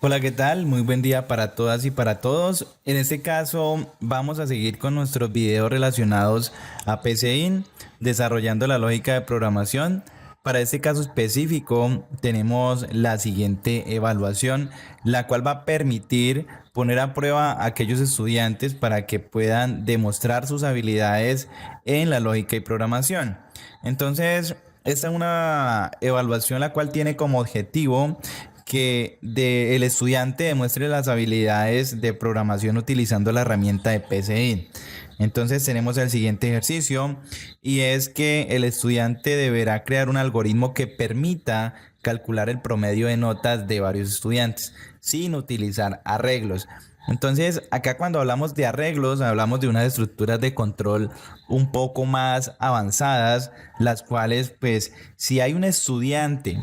Hola, ¿qué tal? Muy buen día para todas y para todos. En este caso vamos a seguir con nuestros videos relacionados a PCIN, desarrollando la lógica de programación. Para este caso específico tenemos la siguiente evaluación, la cual va a permitir poner a prueba a aquellos estudiantes para que puedan demostrar sus habilidades en la lógica y programación. Entonces, esta es una evaluación la cual tiene como objetivo que el estudiante demuestre las habilidades de programación utilizando la herramienta de PCI. Entonces tenemos el siguiente ejercicio y es que el estudiante deberá crear un algoritmo que permita calcular el promedio de notas de varios estudiantes sin utilizar arreglos. Entonces, acá cuando hablamos de arreglos, hablamos de unas estructuras de control un poco más avanzadas, las cuales, pues, si hay un estudiante,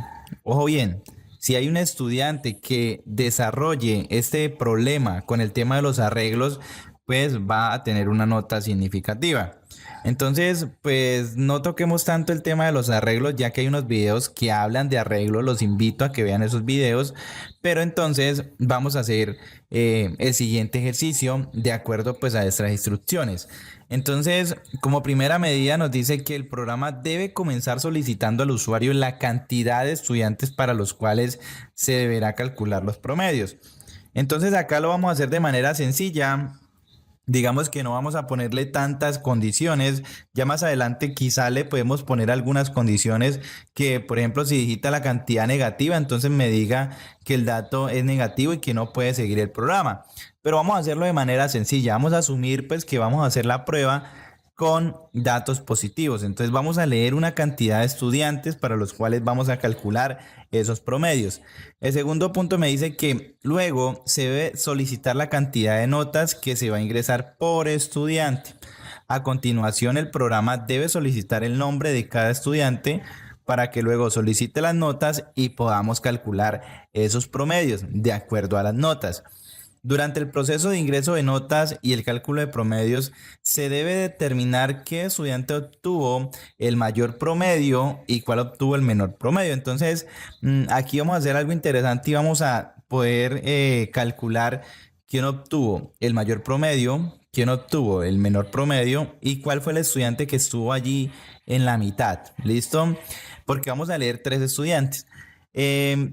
ojo bien, si hay un estudiante que desarrolle este problema con el tema de los arreglos, pues va a tener una nota significativa. Entonces, pues no toquemos tanto el tema de los arreglos, ya que hay unos videos que hablan de arreglos, los invito a que vean esos videos, pero entonces vamos a hacer el siguiente ejercicio de acuerdo pues a nuestras instrucciones. Entonces, como primera medida nos dice que el programa debe comenzar solicitando al usuario la cantidad de estudiantes para los cuales se deberá calcular los promedios. Entonces acá lo vamos a hacer de manera sencilla. Digamos que no vamos a ponerle tantas condiciones. Ya más adelante quizá le podemos poner algunas condiciones que, por ejemplo, si digita la cantidad negativa, entonces me diga que el dato es negativo y que no puede seguir el programa. Pero vamos a hacerlo de manera sencilla. Vamos a asumir pues que vamos a hacer la prueba con datos positivos. Entonces vamos a leer una cantidad de estudiantes para los cuales vamos a calcular esos promedios. El segundo punto me dice que luego se debe solicitar la cantidad de notas que se va a ingresar por estudiante. A continuación, el programa debe solicitar el nombre de cada estudiante para que luego solicite las notas y podamos calcular esos promedios de acuerdo a las notas. Durante el proceso de ingreso de notas y el cálculo de promedios, se debe determinar qué estudiante obtuvo el mayor promedio y cuál obtuvo el menor promedio. Entonces, aquí vamos a hacer algo interesante y vamos a poder calcular quién obtuvo el mayor promedio, quién obtuvo el menor promedio y cuál fue el estudiante que estuvo allí en la mitad. ¿Listo? Porque vamos a leer tres estudiantes.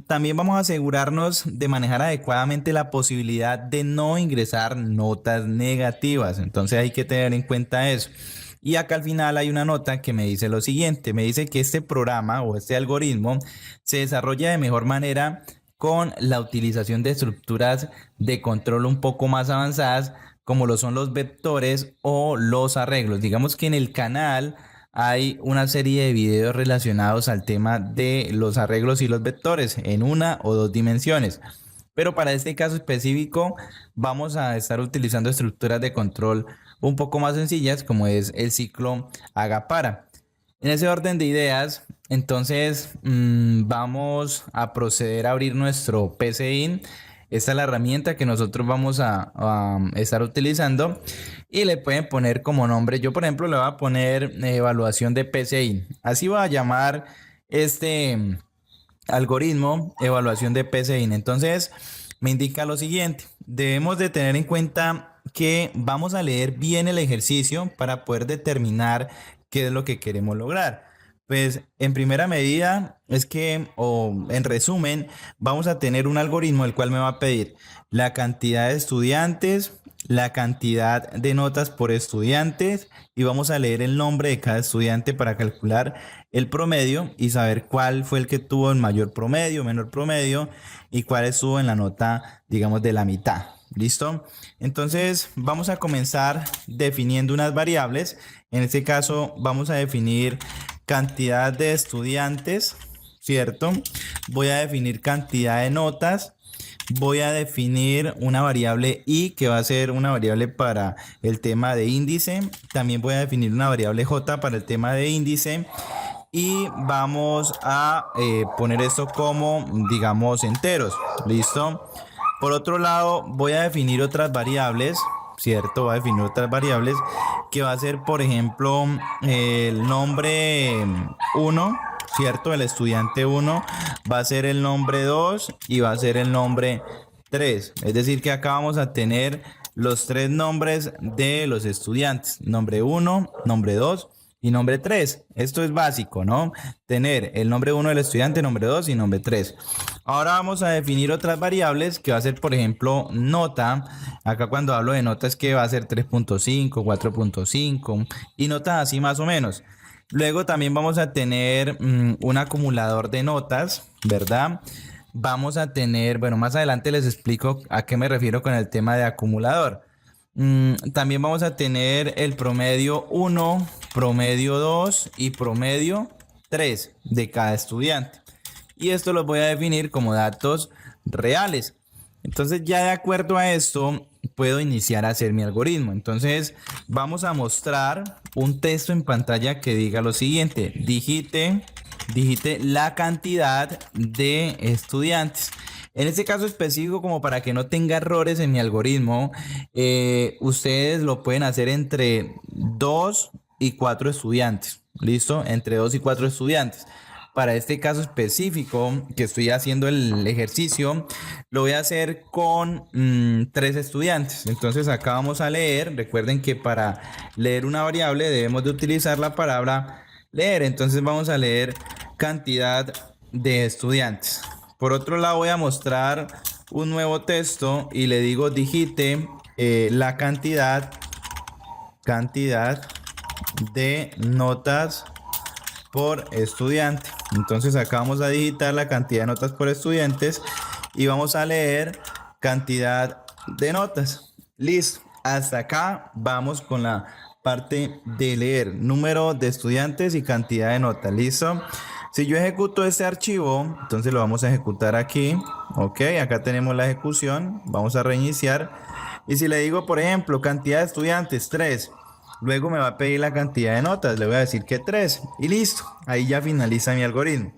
También vamos a asegurarnos de manejar adecuadamente la posibilidad de no ingresar notas negativas. Entonces hay que tener en cuenta eso. Y acá al final hay una nota que me dice lo siguiente. Me dice que este programa o este algoritmo se desarrolla de mejor manera con la utilización de estructuras de control un poco más avanzadas, como lo son los vectores o los arreglos. Digamos que en el canal hay una serie de videos relacionados al tema de los arreglos y los vectores en una o dos dimensiones. Pero para este caso específico vamos a estar utilizando estructuras de control un poco más sencillas como es el ciclo haga-para. En ese orden de ideas, entonces vamos a proceder a abrir nuestro PCIN. Esta es la herramienta que nosotros vamos a estar utilizando y le pueden poner como nombre. Yo, por ejemplo, le voy a poner evaluación de PCI. Así va a llamar este algoritmo, evaluación de PCI. Entonces, me indica lo siguiente. Debemos de tener en cuenta que vamos a leer bien el ejercicio para poder determinar qué es lo que queremos lograr. Pues en primera medida es que, o en resumen, vamos a tener un algoritmo el cual me va a pedir la cantidad de estudiantes, la cantidad de notas por estudiantes y vamos a leer el nombre de cada estudiante para calcular el promedio y saber cuál fue el que tuvo el mayor promedio, menor promedio y cuál estuvo en la nota, digamos, de la mitad. ¿Listo? Entonces vamos a comenzar definiendo unas variables. En este caso vamos a definir cantidad de estudiantes, ¿cierto? Voy a definir cantidad de notas. Voy a definir una variable i que va a ser una variable para el tema de índice. También voy a definir una variable j para el tema de índice. Y vamos a poner esto como, digamos, enteros. ¿Listo? Por otro lado, voy a definir otras variables, ¿cierto? Voy a definir otras variables que va a ser, por ejemplo, el nombre 1, ¿cierto? El estudiante 1 va a ser el nombre 2 y va a ser el nombre 3. Es decir, que acá vamos a tener los 3 nombres de los estudiantes. Nombre 1, nombre 2 y nombre 3. Esto es básico, ¿no? Tener el nombre 1 del estudiante, nombre 2 y nombre 3. Ahora vamos a definir otras variables que va a ser, por ejemplo, nota. Acá cuando hablo de nota es que va a ser 3.5, 4.5 y notas así más o menos. Luego también vamos a tener un acumulador de notas, ¿verdad? Vamos a tener, bueno, más adelante les explico a qué me refiero con el tema de acumulador. También vamos a tener el promedio 1, promedio 2 y promedio 3 de cada estudiante. Y esto lo voy a definir como datos reales. Entonces ya de acuerdo a esto puedo iniciar a hacer mi algoritmo. Entonces vamos a mostrar un texto en pantalla que diga lo siguiente: digite la cantidad de estudiantes. En este caso específico, como para que no tenga errores en mi algoritmo, ustedes lo pueden hacer entre 2 y 4 estudiantes. ¿Listo? Entre 2 y 4 estudiantes. Para este caso específico que estoy haciendo el ejercicio, lo voy a hacer con 3 estudiantes. Entonces acá vamos a leer. Recuerden que para leer una variable debemos de utilizar la palabra leer. Entonces vamos a leer cantidad de estudiantes. Por otro lado voy a mostrar un nuevo texto y le digo digite la cantidad de notas por estudiante. Entonces acá vamos a digitar la cantidad de notas por estudiantes y vamos a leer cantidad de notas. Listo. Hasta acá vamos con la parte de leer, número de estudiantes y cantidad de notas. Listo. Si yo ejecuto este archivo, entonces lo vamos a ejecutar aquí. Ok, acá tenemos la ejecución. Vamos a reiniciar. Y si le digo, por ejemplo, cantidad de estudiantes 3, luego me va a pedir la cantidad de notas. Le voy a decir que 3 y listo. Ahí ya finaliza mi algoritmo.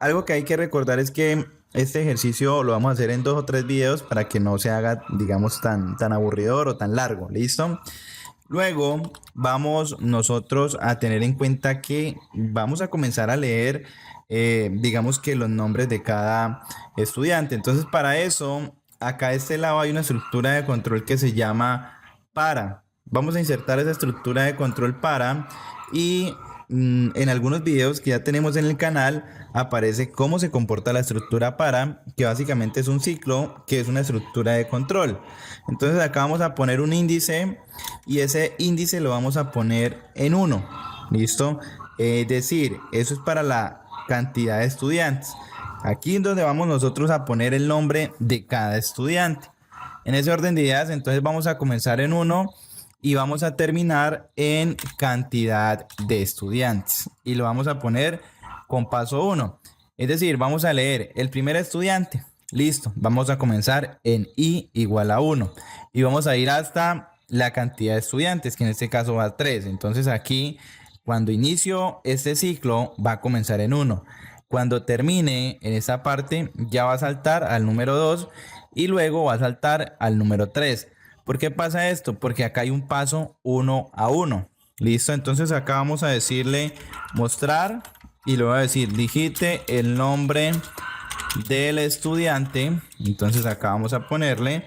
Algo que hay que recordar es que este ejercicio lo vamos a hacer en 2 o 3 videos para que no se haga, digamos, tan aburridor o tan largo. ¿Listo? Luego vamos nosotros a tener en cuenta que vamos a comenzar a leer, digamos que los nombres de cada estudiante. Entonces para eso, acá a este lado hay una estructura de control que se llama para. Vamos a insertar esa estructura de control para y en algunos videos que ya tenemos en el canal aparece cómo se comporta la estructura para, que básicamente es un ciclo que es una estructura de control. Entonces acá vamos a poner un índice y ese índice lo vamos a poner en 1. ¿Listo? Es decir, eso es para la cantidad de estudiantes. Aquí es donde vamos nosotros a poner el nombre de cada estudiante. En ese orden de ideas, entonces vamos a comenzar en 1 y vamos a terminar en cantidad de estudiantes. Y lo vamos a poner con paso 1. Es decir, vamos a leer el primer estudiante. Listo, vamos a comenzar en i igual a 1. Y vamos a ir hasta la cantidad de estudiantes, que en este caso va a 3. Entonces aquí, cuando inicio este ciclo, va a comenzar en 1. Cuando termine en esta parte, ya va a saltar al número 2 y luego va a saltar al número 3. ¿Por qué pasa esto? Porque acá hay un paso 1 a 1. ¿Listo? Entonces acá vamos a decirle mostrar y le voy a decir digite el nombre del estudiante. Entonces acá vamos a ponerle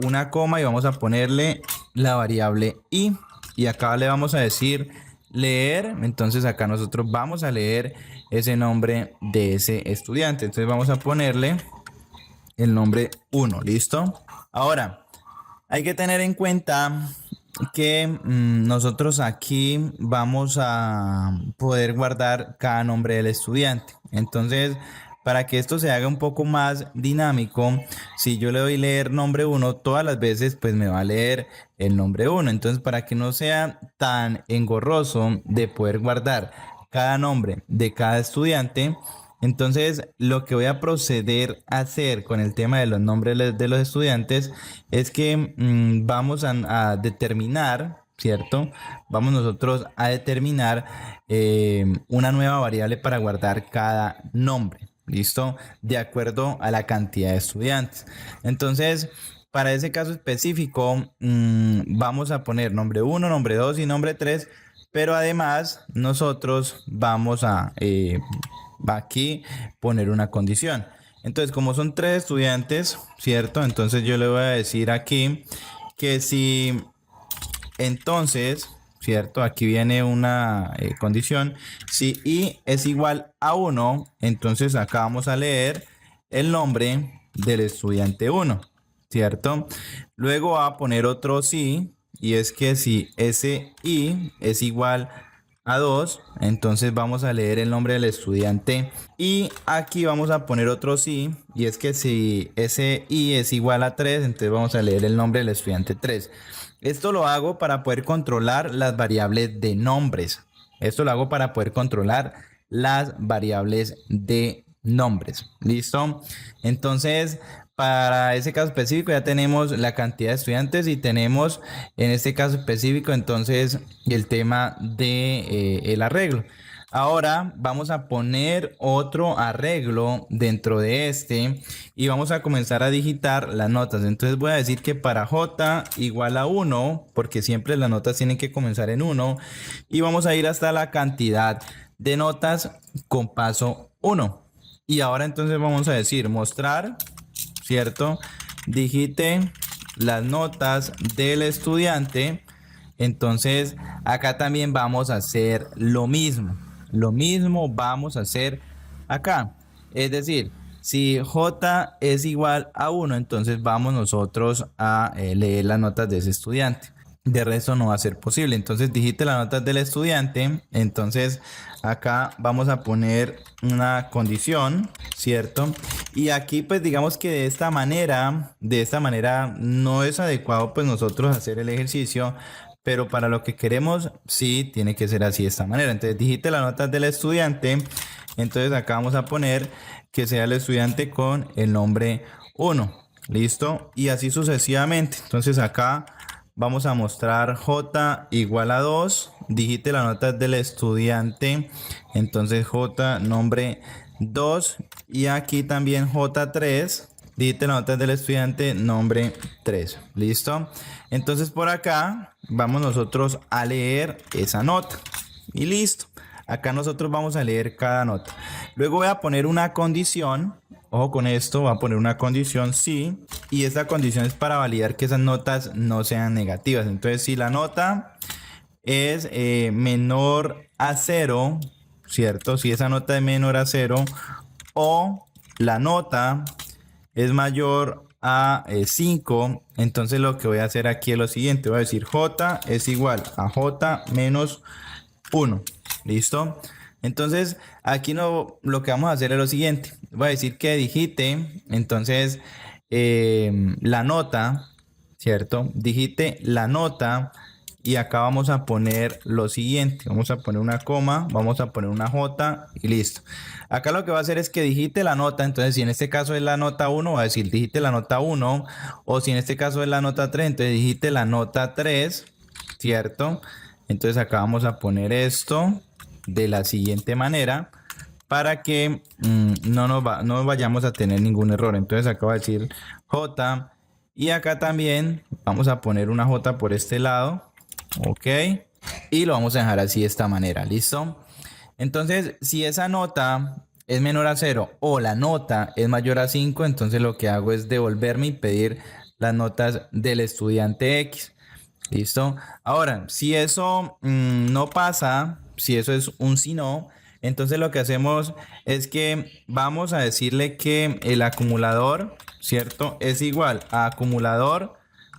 una coma y vamos a ponerle la variable i. Y acá le vamos a decir leer. Entonces acá nosotros vamos a leer ese nombre de ese estudiante. Entonces vamos a ponerle el nombre 1. ¿Listo? Ahora, hay que tener en cuenta que nosotros aquí vamos a poder guardar cada nombre del estudiante. Entonces, para que esto se haga un poco más dinámico, si yo le doy leer nombre 1, todas las veces pues me va a leer el nombre 1. Entonces, para que no sea tan engorroso de poder guardar cada nombre de cada estudiante, entonces lo que voy a proceder a hacer con el tema de los nombres de los estudiantes es que vamos a determinar, ¿cierto? Vamos nosotros a determinar una nueva variable para guardar cada nombre, ¿listo? De acuerdo a la cantidad de estudiantes. Entonces, para ese caso específico, vamos a poner nombre 1, nombre 2 y nombre 3, pero además nosotros vamos a... va aquí poner una condición. Entonces, como son 3 estudiantes, ¿cierto? Entonces yo le voy a decir aquí que si entonces, ¿cierto? Aquí viene una condición. Si i es igual a 1, entonces acá vamos a leer el nombre del estudiante 1, ¿cierto? Luego va a poner otro si, y es que si ese i es igual a 2, entonces vamos a leer el nombre del estudiante. Y aquí vamos a poner otro si, y es que si ese i es igual a 3, entonces vamos a leer el nombre del estudiante 3. Esto lo hago para poder controlar las variables de nombres. Esto lo hago para poder controlar las variables de nombres. ¿Listo? Entonces, para ese caso específico ya tenemos la cantidad de estudiantes y tenemos en este caso específico entonces el tema de el arreglo. Ahora vamos a poner otro arreglo dentro de este y vamos a comenzar a digitar las notas. Entonces voy a decir que para J igual a 1, porque siempre las notas tienen que comenzar en 1, y vamos a ir hasta la cantidad de notas con paso 1. Y ahora entonces vamos a decir mostrar, ¿cierto? Digite las notas del estudiante. Entonces acá también vamos a hacer lo mismo. Lo mismo vamos a hacer acá. Es decir, si J es igual a 1, entonces vamos nosotros a leer las notas de ese estudiante. De resto no va a ser posible. Entonces digite las notas del estudiante. Entonces acá vamos a poner una condición, ¿cierto? Y aquí pues digamos que de esta manera no es adecuado pues nosotros hacer el ejercicio, pero para lo que queremos sí tiene que ser así de esta manera. Entonces digite las notas del estudiante. Entonces acá vamos a poner que sea el estudiante con el nombre 1. ¿Listo? Y así sucesivamente. Entonces acá vamos a mostrar J igual a 2. Digite las notas del estudiante. Entonces J nombre 2. Y aquí también J3. Digite las notas del estudiante nombre 3. ¿Listo? Entonces por acá vamos nosotros a leer esa nota. Y listo. Acá nosotros vamos a leer cada nota. Luego voy a poner una condición. Ojo con esto, voy a poner una condición sí. Y esta condición es para validar que esas notas no sean negativas. Entonces si la nota es menor a 0, ¿cierto? Si esa nota es menor a 0 o la nota es mayor a 5, entonces lo que voy a hacer aquí es lo siguiente. Voy a decir J es igual a J menos 1. ¿Listo? Entonces aquí no, lo que vamos a hacer es lo siguiente. Voy a decir que digite entonces la nota, ¿cierto? Digite la nota y acá vamos a poner lo siguiente. Vamos a poner una coma, vamos a poner una J y listo. Acá lo que va a hacer es que digite la nota. Entonces si en este caso es la nota 1, va a decir digite la nota 1. O si en este caso es la nota 3, entonces digite la nota 3, ¿cierto? Entonces acá vamos a poner esto de la siguiente manera para que no vayamos a tener ningún error. Entonces acá va a decir J y acá también vamos a poner una J por este lado. Ok. Y lo vamos a dejar así de esta manera. ¿Listo? Entonces si esa nota es menor a 0 o la nota es mayor a 5, entonces lo que hago es devolverme y pedir las notas del estudiante X. ¿Listo? Ahora, si eso no pasa, si eso es un si no, entonces lo que hacemos es que vamos a decirle que el acumulador, ¿cierto? Es igual a acumulador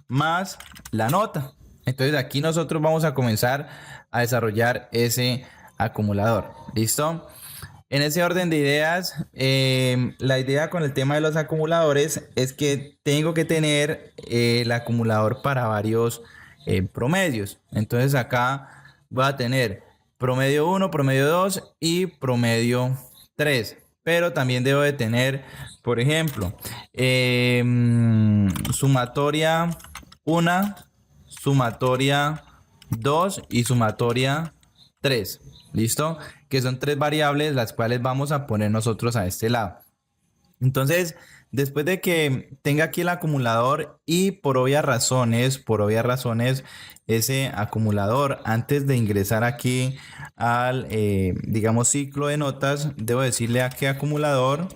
más la nota. Entonces aquí nosotros vamos a comenzar a desarrollar ese acumulador. ¿Listo? En ese orden de ideas, la idea con el tema de los acumuladores es que tengo que tener el acumulador para varios promedios. Entonces acá voy a tener promedio 1, promedio 2 y promedio 3. Pero también debo de tener, por ejemplo, sumatoria 1, sumatoria 2 y sumatoria 3. ¿Listo? Que son 3 variables las cuales vamos a poner nosotros a este lado. Entonces, después de que tenga aquí el acumulador y por obvias razones, ese acumulador, antes de ingresar aquí al, digamos, ciclo de notas, debo decirle a qué acumulador,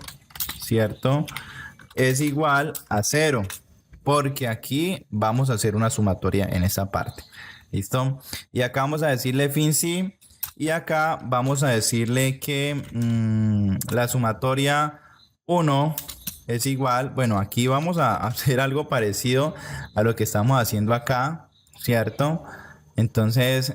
¿cierto? Es igual a 0, porque aquí vamos a hacer una sumatoria en esa parte. ¿Listo? Y acá vamos a decirle fin sí, y acá vamos a decirle que la sumatoria 1 es igual, bueno, aquí vamos a hacer algo parecido a lo que estamos haciendo acá, ¿cierto? Entonces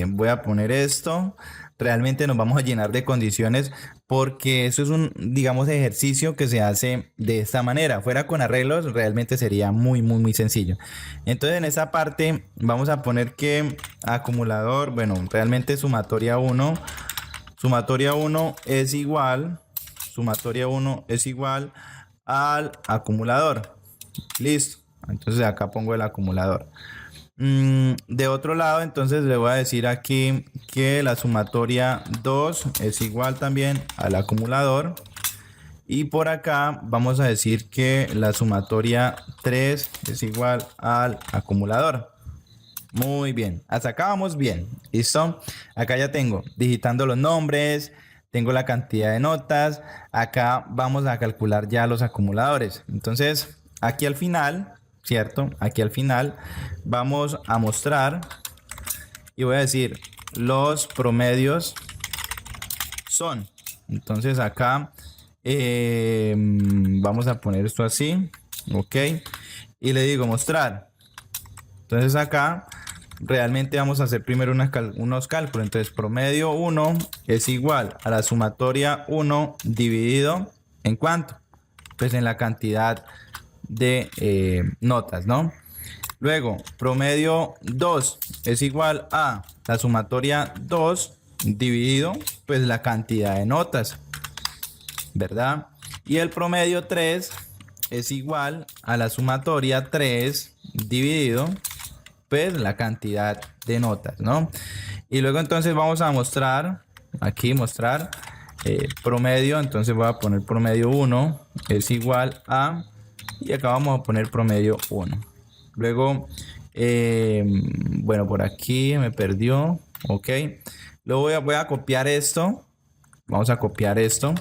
voy a poner esto. Realmente nos vamos a llenar de condiciones porque eso es un, digamos, ejercicio que se hace de esta manera. Fuera con arreglos realmente sería muy sencillo. Entonces en esa parte vamos a poner que acumulador, bueno, realmente sumatoria 1 es igual, sumatoria 1 es igual al acumulador. Listo. Entonces acá pongo el acumulador. De otro lado, entonces le voy a decir aquí que la sumatoria 2 es igual también al acumulador. Y por acá vamos a decir que la sumatoria 3 es igual al acumulador. Muy bien, hasta acá vamos bien. ¿Listo? Acá ya tengo digitando los nombres, tengo la cantidad de notas. Acá vamos a calcular ya los acumuladores. Entonces, aquí al final, ¿cierto? Aquí al final vamos a mostrar y voy a decir los promedios son. Entonces acá vamos a poner esto así, ok, y le digo mostrar. Entonces acá realmente vamos a hacer primero unos cálculos. Entonces promedio 1 es igual a la sumatoria 1 dividido en ¿cuánto? Pues en la cantidad de notas, ¿no? Luego promedio 2 es igual a la sumatoria 2 dividido pues la cantidad de notas, ¿verdad? Y el promedio 3 es igual a la sumatoria 3 dividido pues la cantidad de notas, ¿no? Y luego entonces vamos a mostrar, aquí mostrar promedio. Entonces voy a poner promedio 1 es igual a, y acá vamos a poner promedio 1. Luego, bueno, por aquí me perdió, ok. Luego voy a copiar esto, vamos a copiar esto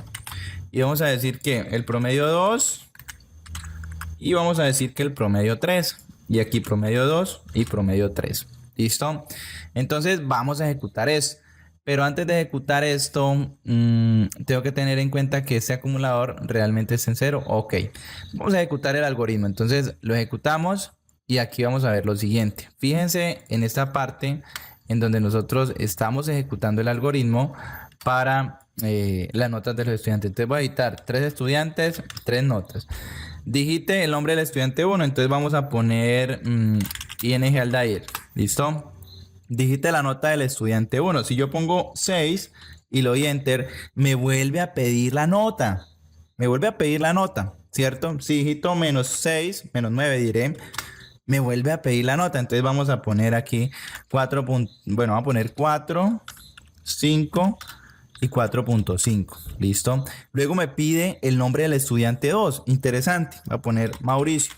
y vamos a decir que el promedio 2 y vamos a decir que el promedio 3. Y aquí promedio 2 y promedio 3. ¿Listo? Entonces vamos a ejecutar esto. Pero antes de ejecutar esto, tengo que tener en cuenta que este acumulador realmente es en 0. Ok. Vamos a ejecutar el algoritmo. Entonces lo ejecutamos y aquí vamos a ver lo siguiente. Fíjense en esta parte en donde nosotros estamos ejecutando el algoritmo para las notas de los estudiantes. Entonces voy a editar 3 estudiantes, 3 notas. Digite el nombre del estudiante 1, entonces vamos a poner ING Aldair, ¿listo? Digite la nota del estudiante 1. Si yo pongo 6 y lo doy enter, me vuelve a pedir la nota. Me vuelve a pedir la nota, ¿cierto? Si digito menos 6, menos 9 diré, me vuelve a pedir la nota. Entonces vamos a poner aquí 4, bueno, vamos a poner 4, 5 y 4.5, ¿listo? Luego me pide el nombre del estudiante 2, interesante, voy a poner Mauricio.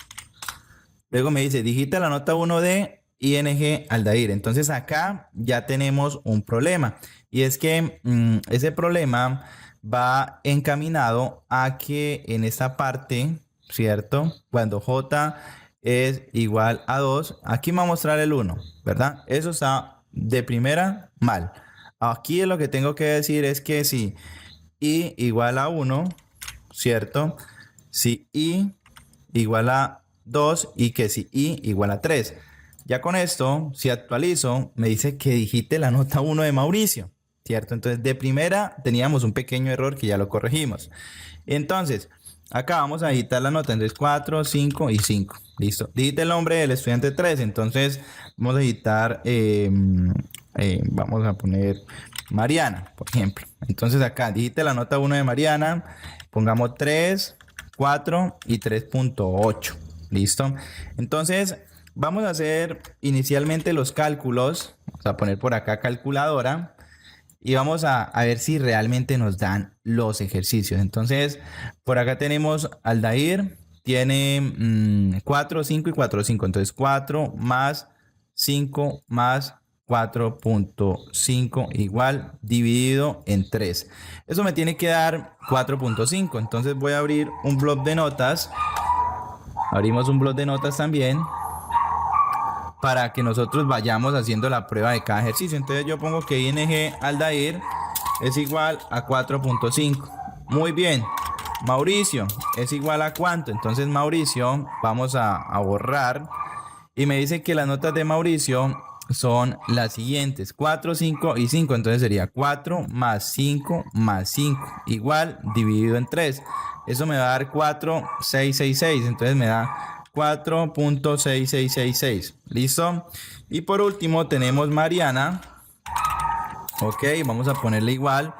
Luego me dice, digita la nota 1 de ING Aldair. Entonces acá ya tenemos un problema, y es que ese problema va encaminado a que en esta parte, ¿cierto? Cuando J es igual a 2, aquí me va a mostrar el 1, ¿verdad? Eso está de primera mal. Aquí lo que tengo que decir es que si i igual a 1, ¿cierto? Si i igual a 2 y que si i igual a 3. Ya con esto, si actualizo, me dice que digite la nota 1 de Mauricio, ¿cierto? Entonces de primera teníamos un pequeño error que ya lo corregimos. Entonces, acá vamos a digitar la nota. Entonces 4, 5 y 5. Listo. Digite el nombre del estudiante 3. Entonces vamos a digitar... vamos a poner Mariana, por ejemplo. Entonces acá digite la nota 1 de Mariana, pongamos 3, 4 y 3.8. ¿Listo? Entonces vamos a hacer inicialmente los cálculos. Vamos a poner por acá calculadora y vamos a ver si realmente nos dan los ejercicios. Entonces por acá tenemos Aldair, tiene 4, 5 y 4, 5. Entonces 4 más 5 más 4.5 igual dividido en 3. Eso me tiene que dar 4.5. Entonces voy a abrir un bloc de notas. Abrimos un bloc de notas también para que nosotros vayamos haciendo la prueba de cada ejercicio. Entonces yo pongo que ING Aldair es igual a 4.5. Muy bien. Mauricio es igual a cuánto. Entonces Mauricio, vamos a borrar. Y me dice que las notas de Mauricio son las siguientes: 4, 5 y 5. Entonces sería 4 más 5 más 5 igual dividido en 3. Eso me va a dar 4,666. Entonces me da 4.6666. ¿Listo? Y por último tenemos Mariana. Ok, vamos a ponerle igual.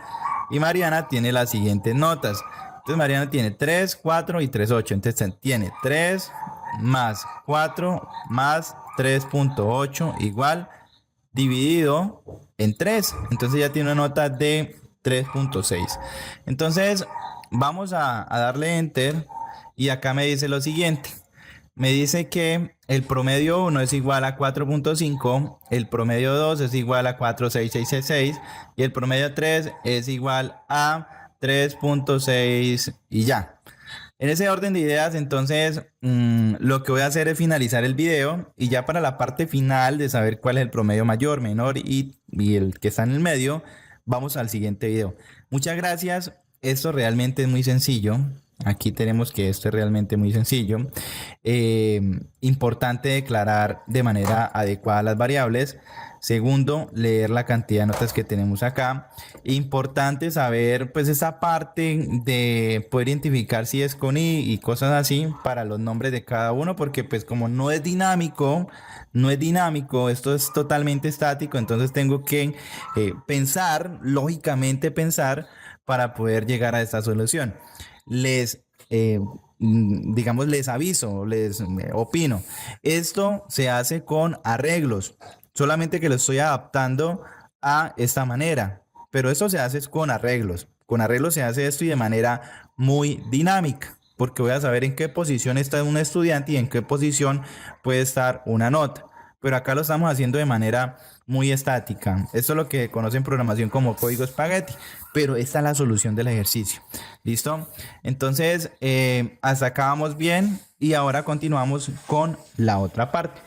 Y Mariana tiene las siguientes notas. Entonces Mariana tiene 3, 4 y 3, 8. Entonces tiene 3 más 4 más 3.8 igual dividido en 3. Entonces ya tiene una nota de 3.6. Entonces vamos a darle enter y acá me dice lo siguiente. Me dice que el promedio 1 es igual a 4.5, el promedio 2 es igual a 4.6666 y el promedio 3 es igual a 3.6 y ya. En ese orden de ideas, entonces, lo que voy a hacer es finalizar el video y ya para la parte final de saber cuál es el promedio mayor, menor y el que está en el medio, vamos al siguiente video. Muchas gracias. Esto realmente es muy sencillo. Aquí tenemos que esto es realmente muy sencillo. Importante declarar de manera adecuada las variables. Segundo, leer la cantidad de notas que tenemos acá. Importante saber pues esa parte de poder identificar si es con y cosas así para los nombres de cada uno, porque pues como no es dinámico, esto es totalmente estático, entonces tengo que pensar, lógicamente pensar para poder llegar a esta solución. Digamos, les aviso, les opino. Esto se hace con arreglos, solamente que lo estoy adaptando a esta manera, pero eso se hace con arreglos. Con arreglos se hace esto y de manera muy dinámica, porque voy a saber en qué posición está un estudiante y en qué posición puede estar una nota. Pero acá lo estamos haciendo de manera muy estática. Esto es lo que conocen en programación como código espagueti, pero esta es la solución del ejercicio. ¿Listo? Entonces, hasta acá vamos bien y ahora continuamos con la otra parte.